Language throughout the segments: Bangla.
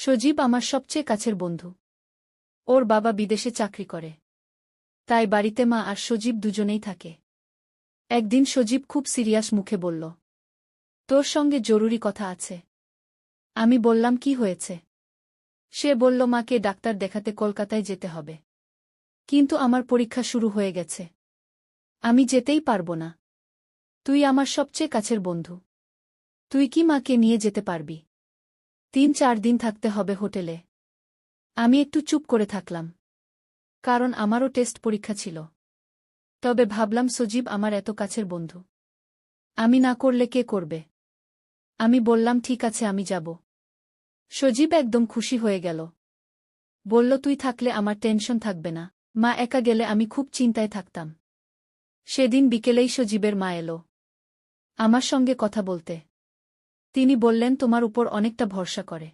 সজীব আমার সবচেয়ে কাছের বন্ধু। ওর বাবা বিদেশে চাকরি করে, তাই বাড়িতে মা আর সজীব দুজনেই থাকে। একদিন সজীব খুব সিরিয়াস মুখে বলল, তোর সঙ্গে জরুরি কথা আছে। আমি বললাম, কি হয়েছে? সে বলল, মাকে ডাক্তার দেখাতে কলকাতায় যেতে হবে। কিন্তু আমার পরীক্ষা শুরু হয়ে গেছে, আমি যেতেই পারব না। তুই আমার সবচেয়ে কাছের বন্ধু, তুই কি মাকে নিয়ে যেতে পারবি? 3-4 দিন থাকতে হবে হোটেলে। আমি একটু চুপ করে থাকলাম, কারণ আমারও টেস্ট পরীক্ষা ছিল। তবে ভাবলাম, সজীব আমার এত কাছের বন্ধু, আমি না করলে কে করবে? আমি বললাম, ঠিক আছে, আমি যাব। সজীব একদম খুশি হয়ে গেল। বলল, তুই থাকলে আমার টেনশন থাকবে না। মা একা গেলে আমি খুব চিন্তায় থাকতাম। সেদিন বিকেলেই সজীবের মা এলো আমার সঙ্গে কথা বলতে। তিনি বললেন, তোমার উপর অনেকটা ভরসা করে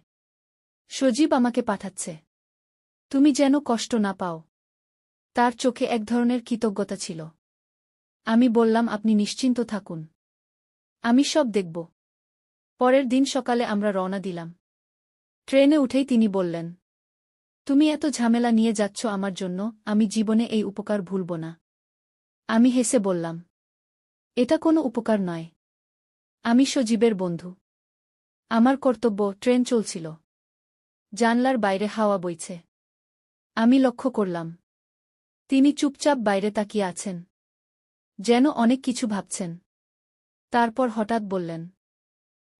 সজীব আমাকে পাঠাচ্ছে, তুমি যেন কষ্ট না পাও। তার চোখে এক ধরনের কৃতজ্ঞতা ছিল। আমি বললাম, আপনি নিশ্চিন্ত থাকুন, আমি সব দেখব। পরের দিন সকালে আমরা রওনা দিলাম। ট্রেনে উঠেই তিনি বললেন, তুমি এত ঝামেলা নিয়ে যাচ্ছ আমার জন্য, আমি জীবনে এই উপকার ভুলব না। আমি হেসে বললাম, এটা কোনো উপকার নয়, আমি সজীবের বন্ধু, আমার কর্তব্য। ট্রেন চলছিল, জানলার বাইরে হাওয়া বইছে। আমি লক্ষ্য করলাম, তিনি চুপচাপ বাইরে তাকিয়ে আছেন, যেন অনেক কিছু ভাবছেন। তারপর হঠাৎ বললেন,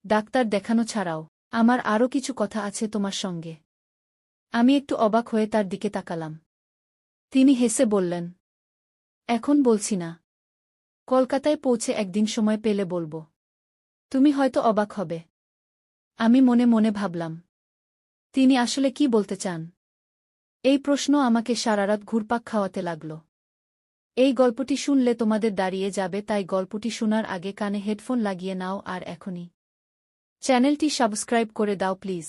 ডাক্তার দেখানো ছাড়াও আমার আরও কিছু কথা আছে তোমার সঙ্গে। আমি একটু অবাক হয়ে তার দিকে তাকালাম। তিনি হেসে বললেন, এখন বলছি না, কলকাতায় পৌঁছে একদিন সময় পেলে বলবো, তুমি হয়তো অবাক হবে। আমি মনে মনে ভাবলাম, তিনি আসলে কি বলতে চান? এই প্রশ্ন আমাকে সারারাত ঘুরপাক খাওয়াতে লাগল। এই গল্পটি শুনলে তোমাদের দাঁড়িয়ে যাবে, তাই গল্পটি শোনার আগে কানে হেডফোন লাগিয়ে নাও আর এখনই চ্যানেলটি সাবস্ক্রাইব করে দাও প্লিজ।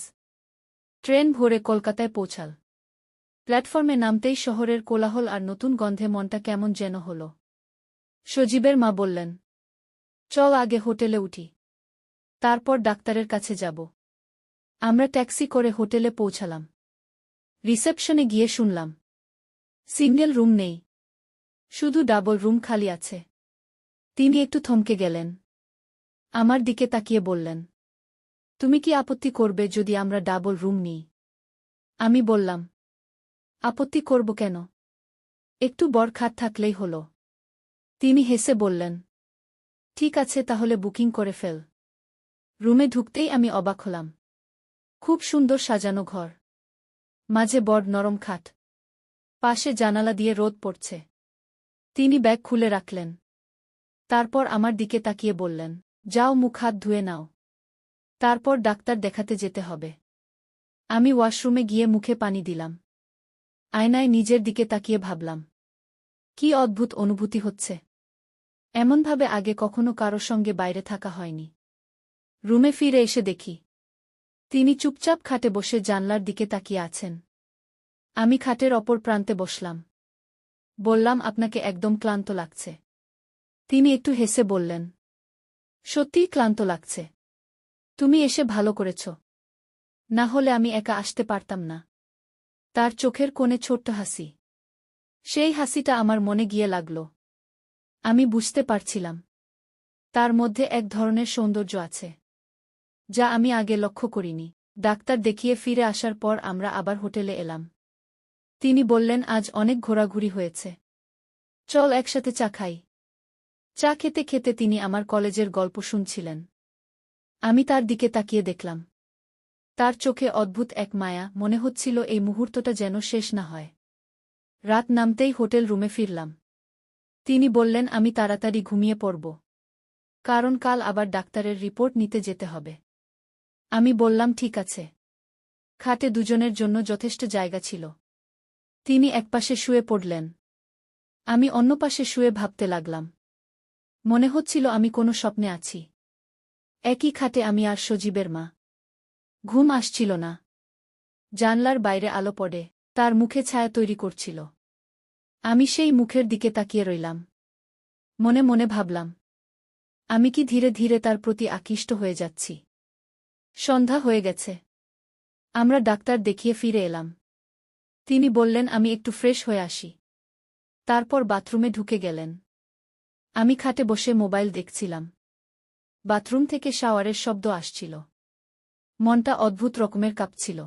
ট্রেন ভোরে কলকাতায় পৌঁছাল। প্ল্যাটফর্মে নামতেই শহরের কোলাহল আর নতুন গন্ধে মনটা কেমন যেন হল। সজীবের মা বললেন, চল আগে হোটেলে উঠি, তারপর ডাক্তারের কাছে যাব। আমরা ট্যাক্সি করে হোটেলে পৌঁছালাম। রিসেপশনে গিয়ে শুনলাম, সিঙ্গেল রুম নেই, শুধু ডাবল রুম খালি আছে। তিনি একটু থমকে গেলেন, আমার দিকে তাকিয়ে বললেন, তুমি কি আপত্তি করবে যদি আমরা ডাবল রুম নিই? আমি বললাম, আপত্তি করব কেন, একটু বড় খাট থাকলেই হল। তিনি হেসে বললেন, ঠিক আছে, তাহলে বুকিং করে ফেল। রুমে ঢুকতেই আমি অবাক হলাম। খুব সুন্দর সাজানো ঘর, মাঝে বড় নরম খাট, পাশে জানালা দিয়ে রোদ পড়ছে। তিনি ব্যাগ খুলে রাখলেন, তারপর আমার দিকে তাকিয়ে বললেন, যাও, মুখ হাত ধুয়ে নাও, তারপর ডাক্তার দেখাতে যেতে হবে। আমি ওয়াশরুমে গিয়ে মুখে পানি দিলাম। আয়নায় নিজের দিকে তাকিয়ে ভাবলাম, কি অদ্ভুত অনুভূতি হচ্ছে। এমনভাবে আগে কখনো কারো সঙ্গে বাইরে থাকা হয়নি। রুমে ফিরে এসে দেখি, তিনি চুপচাপ খাটে বসে জানলার দিকে তাকিয়ে আছেন। আমি খাটের অপর প্রান্তে বসলাম। বললাম, আপনাকে একদম ক্লান্ত লাগছে। তিনি একটু হেসে বললেন, সত্যিই ক্লান্ত লাগছে। তুমি এসে ভালো করেছ, না হলে আমি একা আসতে পারতাম না। তার চোখের কোণে ছোট্ট হাসি, সেই হাসিটা আমার মনে গিয়ে লাগল। আমি বুঝতে পারছিলাম, তার মধ্যে এক ধরনের সৌন্দর্য আছে, যা আমি আগে লক্ষ্য করিনি। ডাক্তার দেখিয়ে ফিরে আসার পর আমরা আবার হোটেলে এলাম। তিনি বললেন, আজ অনেক ঘোরাঘুরি হয়েছে, চল একসাথে চা খাই। চা খেতে খেতে তিনি আমার কলেজের গল্প শুনছিলেন। আমি তার দিকে তাকিয়ে দেখলাম, তার চোখে অদ্ভুত এক মায়া, মনে হচ্ছিল এই মুহূর্তটা যেন শেষ না হয়। রাত নামতেই হোটেল রুমে ফিরলাম। তিনি বললেন, আমি তাড়াতাড়ি ঘুমিয়ে পড়ব, কারণ কাল আবার ডাক্তারের রিপোর্ট নিতে যেতে হবে। আমি বললাম, ঠিক আছে। খাটে দুজনের জন্য যথেষ্ট জায়গা ছিল। তিনি একপাশে শুয়ে পড়লেন, আমি অন্য পাশে শুয়ে ভাবতে লাগলাম। মনে হচ্ছিল আমি কোনো স্বপ্নে আছি। একই খাটে আমি আর সজীবের মা। ঘুম আসছিল না। জানলার বাইরে আলো পড়ে তার মুখে ছায়া তৈরি করছিল। আমি সেই মুখের দিকে তাকিয়ে রইলাম। মনে মনে ভাবলাম, আমি কি ধীরে ধীরে তার প্রতি আকৃষ্ট হয়ে যাচ্ছি? সন্ধ্যা হয়ে গেছে। আমরা ডাক্তার দেখিয়ে ফিরে এলাম। তিনি বললেন আমি একটু ফ্রেশ হয়ে আসি। তারপর বাথরুমে ঢুকে গেলেন। আমি খাটে বসে মোবাইল দেখছিলাম। বাথরুম থেকে শাওয়ারের শব্দ আসছিল। মনটা অদ্ভুত রকমের কাঁপছিল।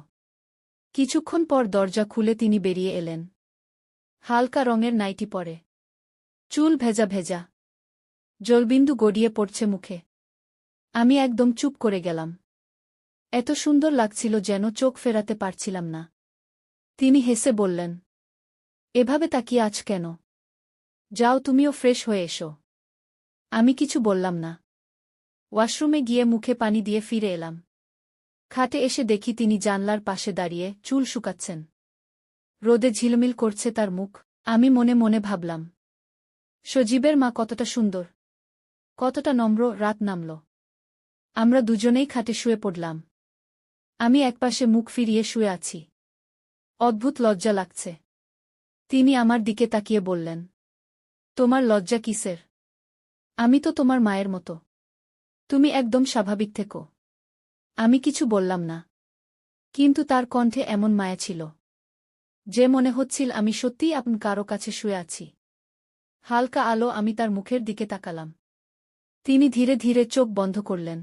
কিছুক্ষণ পর দরজা খুলে তিনি বেরিয়ে এলেন। হালকা রঙের নাইটি পরে, চুল ভেজা ভেজা, জলবিন্দু গড়িয়ে পড়ছে মুখে। আমি একদম চুপ করে গেলাম। এত সুন্দর লাগছিল যেন চোখ ফেরাতে পারছিলাম না। তিনি হেসে বললেন, এভাবে তাকিয়ে আছ কেন? যাও, তুমিও ফ্রেশ হয়ে এসো। আমি কিছু বললাম না। ওয়াশরুমে গিয়ে মুখে পানি দিয়ে ফিরে এলাম। খাটে এসে দেখি তিনি জানলার পাশে দাঁড়িয়ে চুল শুকাচ্ছেন। রোদে ঝিলমিল করছে তার মুখ। আমি মনে মনে ভাবলাম, সজীবের মা কতটা সুন্দর, কতটা নম্র। রাত নামল। আমরা দুজনেই খাটে শুয়ে পড়লাম। আমি একপাশে মুখ ফিরিয়ে শুয়ে আছি। অদ্ভুত লজ্জা লাগছে। তিনি আমার দিকে তাকিয়ে বললেন, তোমার লজ্জা কিসের? আমি তো তোমার মায়ের মতো। তুমি একদম স্বাভাবিক থেকো। আমি কিছু বললাম না। কিন্তু তার কণ্ঠে এমন মায়া ছিল যে মনে হচ্ছিল আমি সত্যিই আপন কারো কাছে শুয়ে আছি। হালকা আলো, আমি তার মুখের দিকে তাকালাম। তিনি ধীরে ধীরে চোখ বন্ধ করলেন।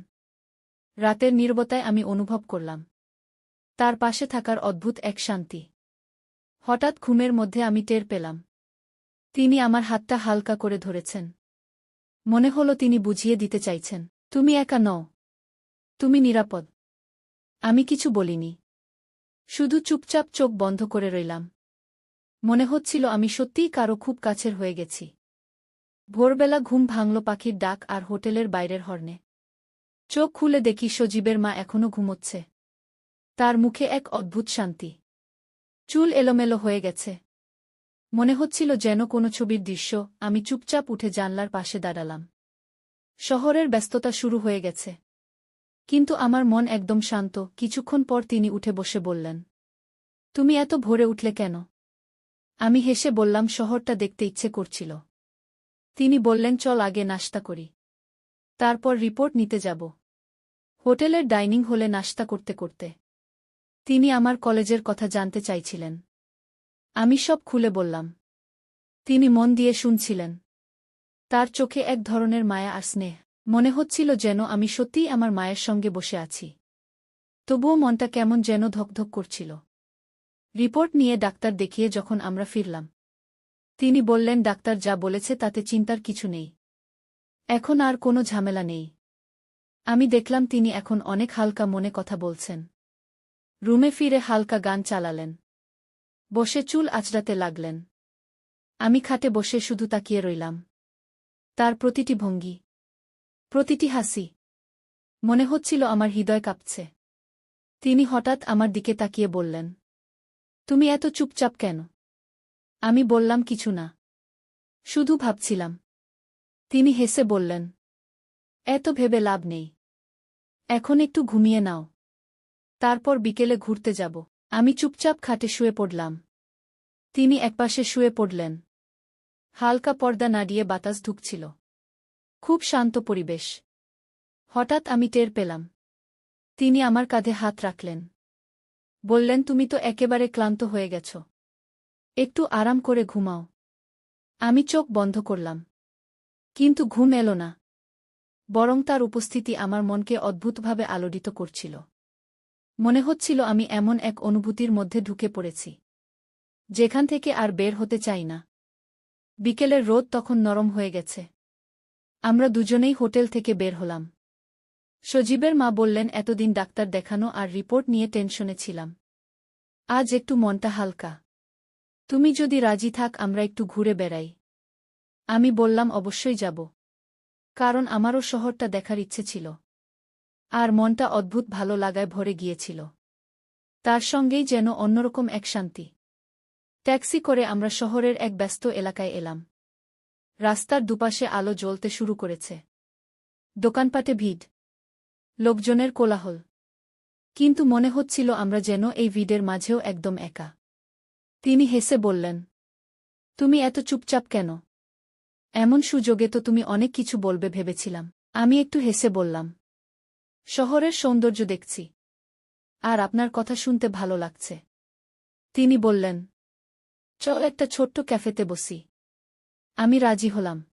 রাতের নীরবতায় আমি অনুভব করলাম তার পাশে থাকার অদ্ভুত এক শান্তি। হঠাৎ ঘুমের মধ্যে আমি টের পেলাম তিনি আমার হাতটা হালকা করে ধরেছেন। মনে হলো তিনি বুঝিয়ে দিতে চাইছেন, তুমি একা নও, তুমি নিরাপদ। আমি কিছু বলিনি, শুধু চুপচাপ চোখ বন্ধ করে রইলাম। মনে হচ্ছিল আমি সত্যিই কারো খুব কাছের হয়ে গেছি। ভোরবেলা ঘুম ভাঙল পাখির ডাক আর হোটেলের বাইরের হর্নে। চোখ খুলে দেখি সজীবের মা এখনো ঘুমোচ্ছে। তার মুখে এক অদ্ভুত শান্তি। চুল এলোমেলো হয়ে গেছে। মনে হচ্ছিল যেন কোনো ছবির দৃশ্য। আমি চুপচাপ উঠে জানলার পাশে দাঁড়ালাম। শহরের ব্যস্ততা শুরু হয়ে গেছে, কিন্তু আমার মন একদম শান্ত। কিছুক্ষণ পর তিনি উঠে বসে বললেন, তুমি এত ভোরে উঠলে কেন? আমি হেসে বললাম, শহরটা দেখতে ইচ্ছে করছিল। তিনি বললেন, চল আগে নাশতা করি, তারপর রিপোর্ট নিতে যাব। হোটেলের ডাইনিং হলে নাশতা করতে করতে তিনি আমার কলেজের কথা জানতে চাইছিলেন। আমি সব খুলে বললাম। তিনি মন দিয়ে শুনছিলেন। তার চোখে এক ধরনের মায়া আর স্নেহ। মনে হচ্ছিল যেন আমি সত্যিই আমার মায়ের সঙ্গে বসে আছি। তবুও মনটা কেমন যেন ধকধক করছিল। রিপোর্ট নিয়ে ডাক্তার দেখিয়ে যখন আমরা ফিরলাম, তিনি বললেন, ডাক্তার যা বলেছে তাতে চিন্তার কিছু নেই। এখন আর কোনো ঝামেলা নেই। আমি দেখলাম তিনি এখন অনেক হালকা মনে কথা বলছেন। রুমে ফিরে হালকা গান চালালেন, বসে চুল আঁচড়াতে লাগলেন। আমি খাটে বসে শুধু তাকিয়ে রইলাম। তার প্রতিটি ভঙ্গি, প্রতিটি হাসি, মনে হচ্ছিল আমার হৃদয় কাঁপছে। তিনি হঠাৎ আমার দিকে তাকিয়ে বললেন, তুমি এত চুপচাপ কেন? আমি বললাম, কিছু না, শুধু ভাবছিলাম। তিনি হেসে বললেন, এত ভেবে লাভ নেই, এখন একটু ঘুমিয়ে নাও, তারপর বিকেলে ঘুরতে যাব। আমি চুপচাপ খাটে শুয়ে পড়লাম। তিনি একপাশে শুয়ে পড়লেন। হালকা পর্দা নাড়িয়ে বাতাস ঢুকছিল। খুব শান্ত পরিবেশ। হঠাৎ আমি টের পেলাম তিনি আমার কাঁধে হাত রাখলেন। বললেন, তুমি তো একেবারে ক্লান্ত হয়ে গেছ, একটু আরাম করে ঘুমাও। আমি চোখ বন্ধ করলাম, কিন্তু ঘুম এলো না। বরং তার উপস্থিতি আমার মনকে অদ্ভুতভাবে আলোড়িত করছিল। মনে হচ্ছিল আমি এমন এক অনুভূতির মধ্যে ঢুকে পড়েছি যেখান থেকে আর বের হতে চাই না। বিকেলের রোদ তখন নরম হয়ে গেছে। আমরা দুজনেই হোটেল থেকে বের হলাম। সজীবের মা বললেন, এতদিন ডাক্তার দেখানো আর রিপোর্ট নিয়ে টেনশনে ছিলাম, আজ একটু মনটা হালকা। তুমি যদি রাজি থাক আমরা একটু ঘুরে বেড়াই। আমি বললাম, অবশ্যই যাব, কারণ আমারও শহরটা দেখার ইচ্ছে ছিল। আর মনটা অদ্ভুত ভালো লাগায় ভরে গিয়েছিল। তার সঙ্গেই যেন অন্যরকম এক শান্তি। ট্যাক্সি করে আমরা শহরের এক ব্যস্ত এলাকায় এলাম। রাস্তার দুপাশে আলো জ্বলতে শুরু করেছে। দোকানপাটে ভিড়, লোকজনের কোলাহল। কিন্তু মনে হচ্ছিল আমরা যেন এই ভিড়ের মাঝেও একদম একা। তিনি হেসে বললেন, তুমি এত চুপচাপ কেন? এমন সুযোগে তো তুমি অনেক কিছু বলবে ভেবেছিলাম। আমি একটু হেসে বললাম, শহরের সৌন্দর্য দেখছি। আর আপনার কথা শুনতে ভালো লাগছে। তিনি বললেন, চল একটা ছোট্ট ক্যাফেতে বসি। আমি রাজি হলাম।